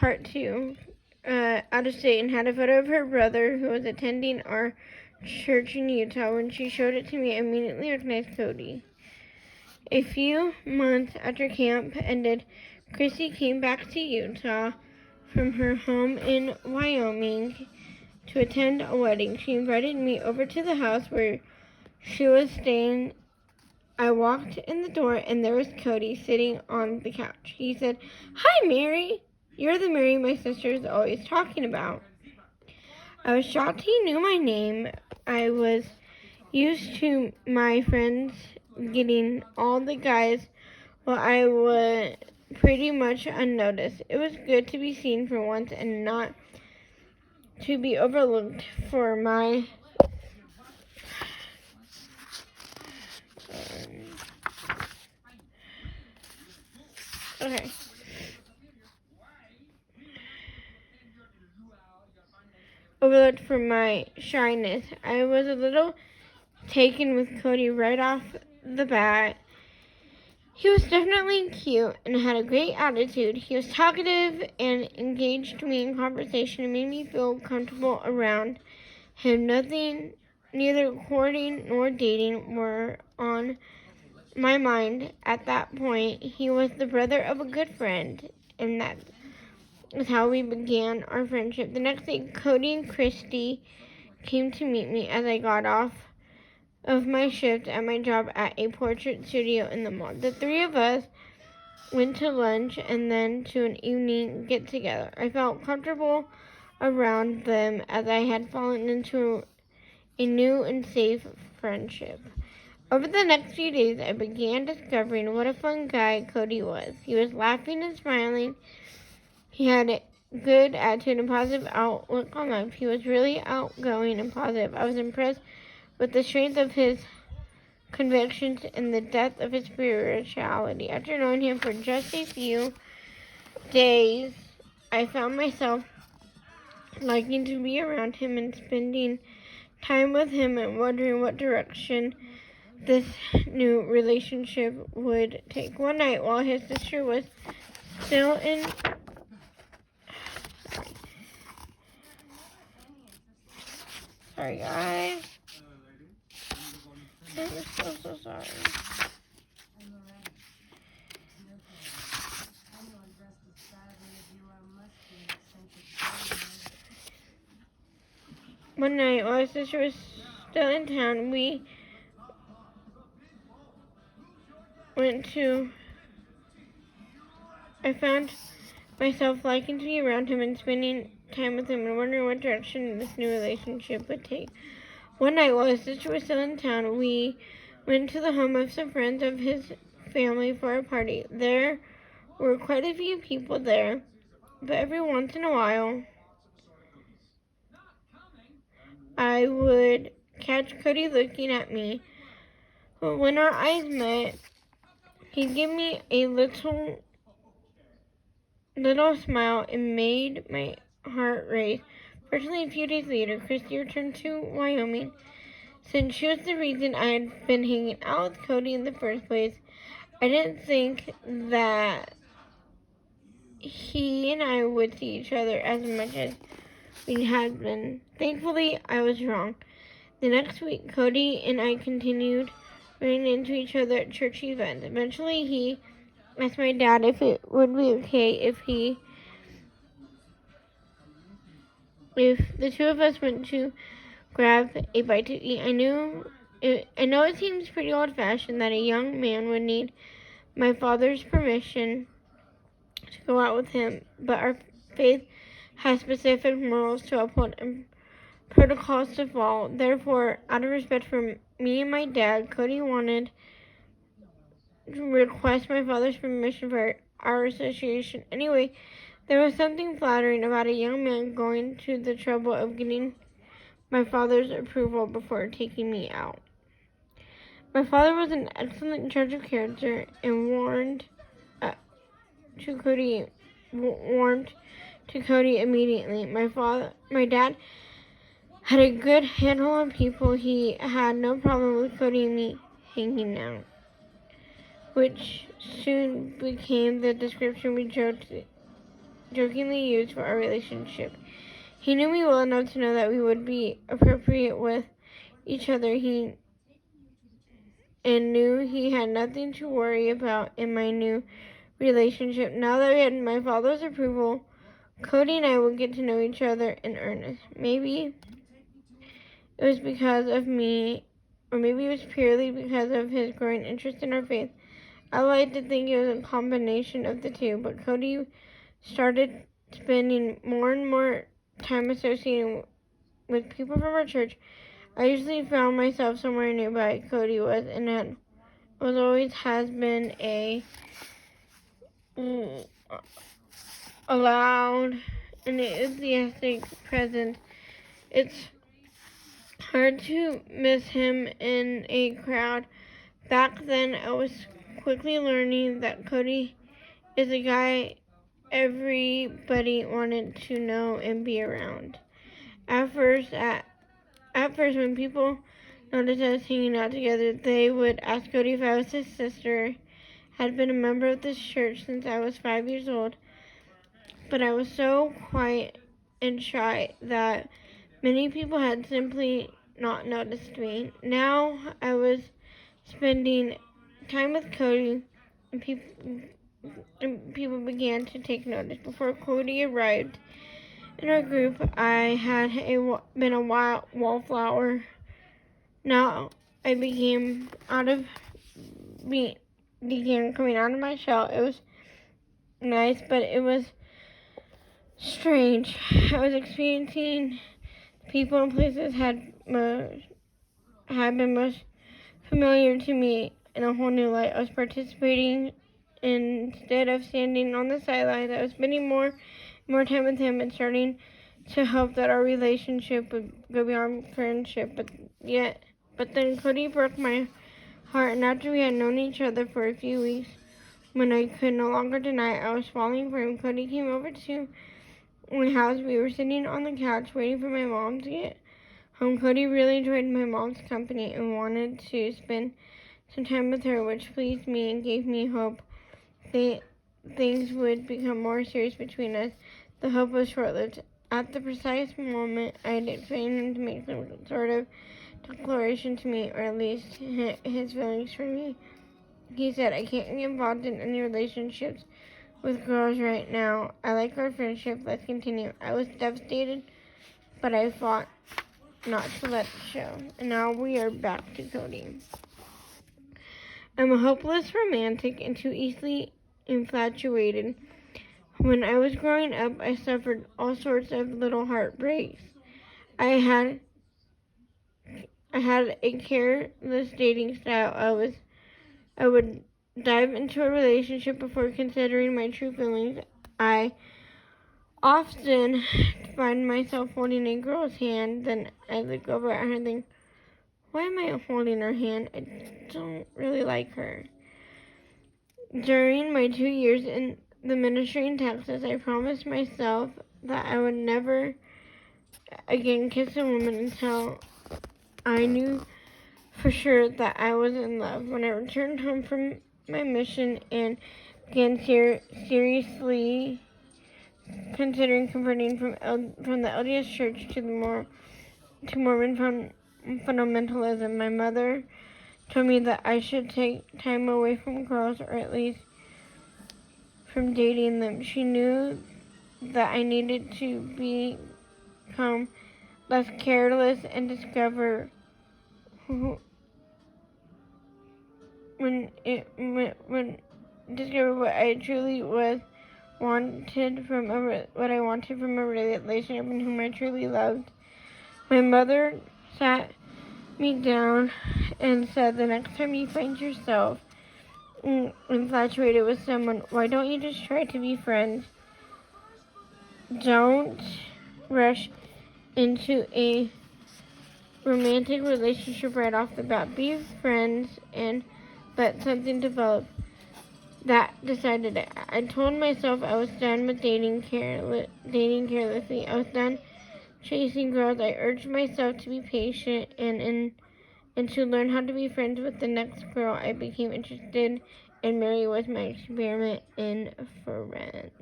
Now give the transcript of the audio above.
part two, out of state, and had a photo of her brother who was attending our church in Utah. When she showed it to me, I immediately recognized Cody. A few months after camp ended, Christy came back to Utah from her home in Wyoming to attend a wedding. She invited me over to the house where she was staying. I walked in the door and there was Cody sitting on the couch. He said, "Hi, Mary. You're the Mary my sister is always talking about." I was shocked he knew my name. I was used to my friends getting all the guys while I was pretty much unnoticed. It was good to be seen for once and not to be overlooked for my okay. Overlooked for my shyness. I was a little taken with Cody right off the bat. He was definitely cute and had a great attitude. He was talkative and engaged me in conversation and made me feel comfortable around him. Neither courting nor dating were on my mind at that point. He was the brother of a good friend, and that is how we began our friendship. The next day, Cody and Christy came to meet me as I got off of my shift at my job at a portrait studio in the mall. The three of us went to lunch and then to an evening get-together. I felt comfortable around them as I had fallen into a new and safe friendship. Over the next few days, I began discovering what a fun guy Cody was. He was laughing and smiling. He had a good attitude and positive outlook on life. He was really outgoing and positive. I was impressed with the strength of his convictions and the depth of his spirituality. After knowing him for just a few days, I found myself liking to be around him and spending time with him and wondering what direction this new relationship would take. One night, while his sister was still in sorry guys, I'm so sorry. One night, while his sister was still in town, I found myself liking to be around him and spending time with him and wondering what direction this new relationship would take. One night, while his sister was still in town, we went to the home of some friends of his family for a party. There were quite a few people there, but every once in a while, I would catch Cody looking at me. But when our eyes met, he'd give me a little smile and made my heart race. Fortunately, a few days later, Christy returned to Wyoming. Since she was the reason I had been hanging out with Cody in the first place, I didn't think that he and I would see each other as much as we had been. Thankfully, I was wrong. The next week, Cody and I continued running into each other at church events. Eventually, he asked my dad if it would be okay if the two of us went to grab a bite to eat. I know it seems pretty old-fashioned that a young man would need my father's permission to go out with him, but our faith has specific morals to uphold and protocols to follow. Therefore, out of respect for me and my dad, Cody wanted to request my father's permission for our association. Anyway, there was something flattering about a young man going to the trouble of getting my father's approval before taking me out. My father was an excellent judge of character and warmed to Cody immediately. My dad had a good handle on people. He had no problem with Cody and me hanging out, which soon became the description we joked jokingly used for our relationship. He knew me well enough to know that we would be appropriate with each other. He knew he had nothing to worry about in my new relationship. Now that we had my father's approval, Cody and I would get to know each other in earnest. Maybe it was because of me, or maybe it was purely because of his growing interest in our faith. I like to think it was a combination of the two, but Cody started spending more and more time associating with people from our church. I usually found myself somewhere nearby Cody was, and that was always has been a loud and enthusiastic presence. It's hard to miss him in a crowd. Back then, I was quickly learning that Cody is a guy everybody wanted to know and be around. At first, when people noticed us hanging out together, they would ask Cody if I was his sister. Had been a member of this church since I was 5 years old, but I was so quiet and shy that many people had simply not noticed me. Now I was spending time with Cody, and people began to take notice. Before Cody arrived in our group, I had been a wallflower. Now I began coming out of my shell. It was nice, but it was strange. I was experiencing people and places had been most familiar to me in a whole new light. I was participating instead of standing on the sidelines. I was spending more time with him and starting to hope that our relationship would go beyond friendship. But then Cody broke my heart, and after we had known each other for a few weeks, when I could no longer deny I was falling for him, Cody came over to my house. We were sitting on the couch waiting for my mom to get home. Cody really enjoyed my mom's company and wanted to spend some time with her, which pleased me and gave me hope things would become more serious between us. The hope was short-lived. At the precise moment I had expected him to make some sort of declaration to me, or at least his feelings for me. He said, "I can't get involved in any relationships with girls right now. I like our friendship. Let's continue." I was devastated, but I fought not to let it show. And now we are back to Cody. I'm a hopeless romantic and too easily infatuated. When I was growing up, I suffered all sorts of little heartbreaks. I had a careless dating style. I would dive into a relationship before considering my true feelings. I often find myself holding a girl's hand, then I look over at her and think, why am I holding her hand? I don't really like her. During my 2 years in the ministry in Texas, I promised myself that I would never again kiss a woman until I knew for sure that I was in love. When I returned home from my mission and began seriously considering converting from the LDS Church to Mormon fundamentalism, my mother told me that I should take time away from girls, or at least from dating them. She knew that I needed to become less careless and discover what I truly wanted from a relationship and whom I truly loved. My mother sat me down and said, the next time you find yourself infatuated with someone, why don't you just try to be friends? Don't rush into a romantic relationship right off the bat. Be friends and let something develop. That decided it. I told myself I was done with dating carelessly. I was done chasing girls. I urged myself to be patient and to learn how to be friends with the next girl I became interested in. Mary was my experiment in friends.